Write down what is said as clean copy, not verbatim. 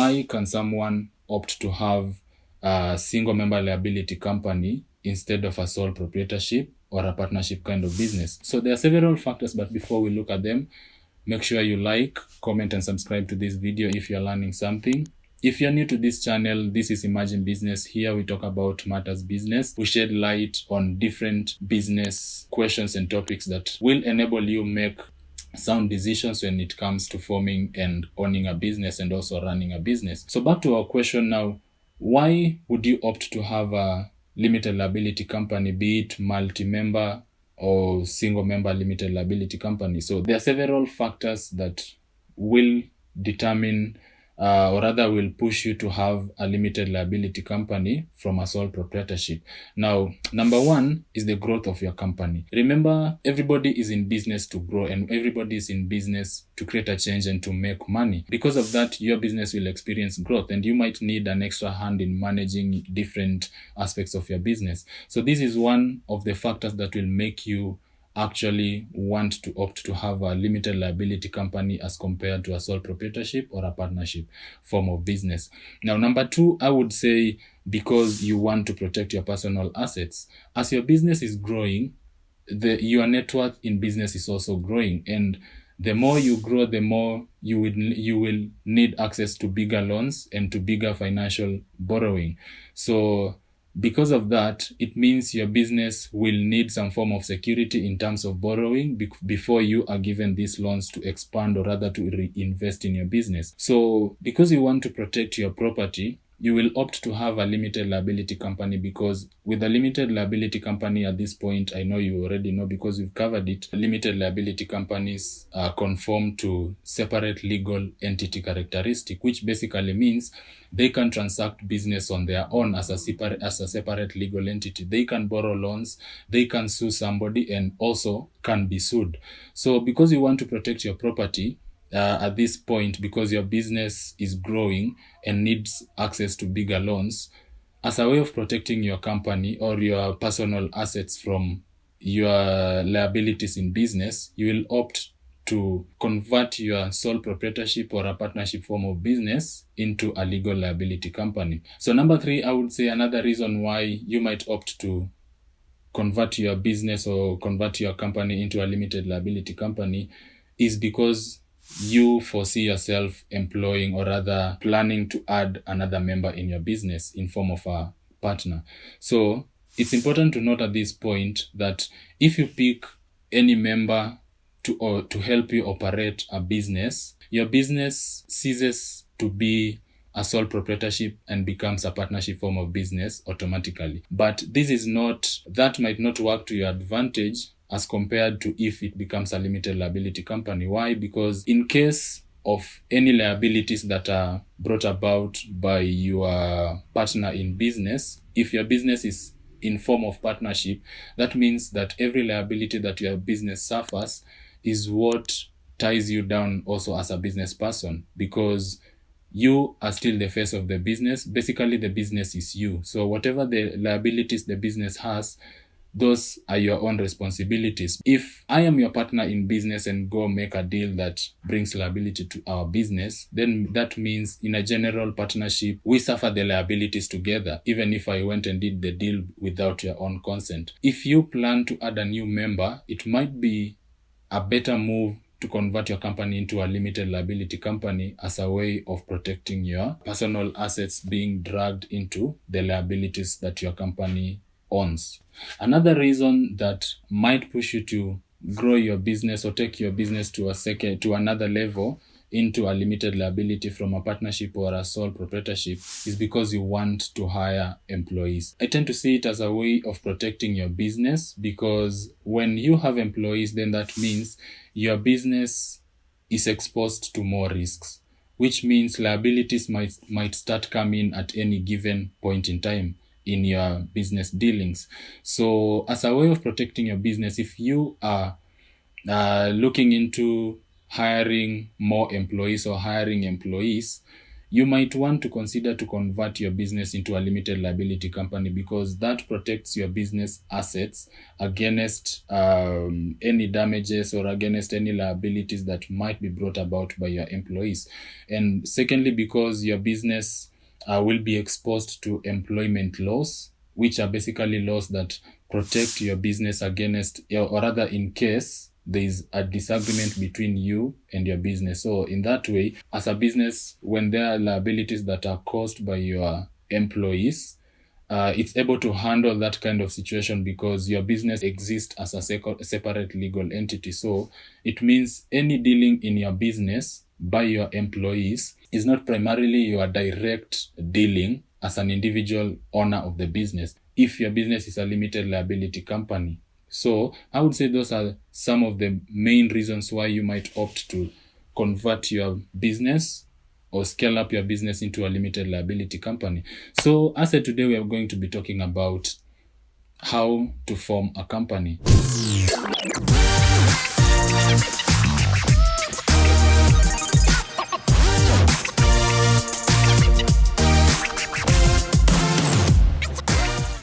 why can someone opt to have a single member liability company instead of a sole proprietorship or a partnership kind of business? So there are several factors, but before we look at them, make sure you like, comment, and subscribe to this video if you're learning something. If you're new to this channel, this is Imagine Business. Here we talk about matters business. We shed light on different business questions and topics that will enable you make sound decisions when it comes to forming and owning a business and also running a business. So back to our question now, why would you opt to have a limited liability company, be it multi-member or single member limited liability company? So there are several factors that will determine or rather will push you to have a limited liability company from a sole proprietorship. Now, number one is the growth of your company. Remember, everybody is in business to grow and everybody is in business to create a change and to make money. Because of that, your business will experience growth and you might need an extra hand in managing different aspects of your business. So this is one of the factors that will make you actually want to opt to have a limited liability company as compared to a sole proprietorship or a partnership form of business. Now, number two, I would say because you want to protect your personal assets. As your business is growing, your net worth in business is also growing, and the more you grow, the more you will need access to bigger loans and to bigger financial borrowing. So because of that, it means your business will need some form of security in terms of borrowing before you are given these loans to expand or rather to reinvest in your business. So because you want to protect your property, you will opt to have a limited liability company, because with a limited liability company at this point, I know you already know because we've covered it, limited liability companies conform to separate legal entity characteristic, which basically means they can transact business on their own as a separate legal entity. They can borrow loans, they can sue somebody, and also can be sued. So because you want to protect your property, at this point, because your business is growing and needs access to bigger loans, as a way of protecting your company or your personal assets from your liabilities in business, you will opt to convert your sole proprietorship or a partnership form of business into a legal liability company. So number three, I would say another reason why you might opt to convert your business or convert your company into a limited liability company is because you foresee yourself employing or rather planning to add another member in your business in form of a partner. So it's important to note at this point that if you pick any member to help you operate a business, your business ceases to be a sole proprietorship and becomes a partnership form of business automatically. But that might not work to your advantage as compared to if it becomes a limited liability company. Why? Because in case of any liabilities that are brought about by your partner in business, if your business is in form of partnership, that means that every liability that your business suffers is what ties you down also as a business person, because you are still the face of the business. Basically, the business is you. So whatever the liabilities the business has, those are your own responsibilities. If I am your partner in business and go make a deal that brings liability to our business, then that means in a general partnership, we suffer the liabilities together, even if I went and did the deal without your own consent. If you plan to add a new member, it might be a better move to convert your company into a limited liability company as a way of protecting your personal assets being dragged into the liabilities that your company owns. Another reason that might push you to grow your business or take your business to another level into a limited liability from a partnership or a sole proprietorship is because you want to hire employees. I tend to see it as a way of protecting your business, because when you have employees, then that means your business is exposed to more risks, which means liabilities might start coming at any given point in time in your business dealings. So as a way of protecting your business, if you are looking into hiring more employees or hiring employees, you might want to consider to convert your business into a limited liability company, because that protects your business assets against any damages or against any liabilities that might be brought about by your employees. And secondly, because your business will be exposed to employment laws, which are basically laws that protect your business against, or rather in case there is a disagreement between you and your business. So in that way, as a business, when there are liabilities that are caused by your employees, it's able to handle that kind of situation because your business exists as a separate legal entity. So it means any dealing in your business by your employees is not primarily your direct dealing as an individual owner of the business, if your business is a limited liability company. So I would say those are some of the main reasons why you might opt to convert your business or scale up your business into a limited liability company. So as I said, today we are going to be talking about how to form a company.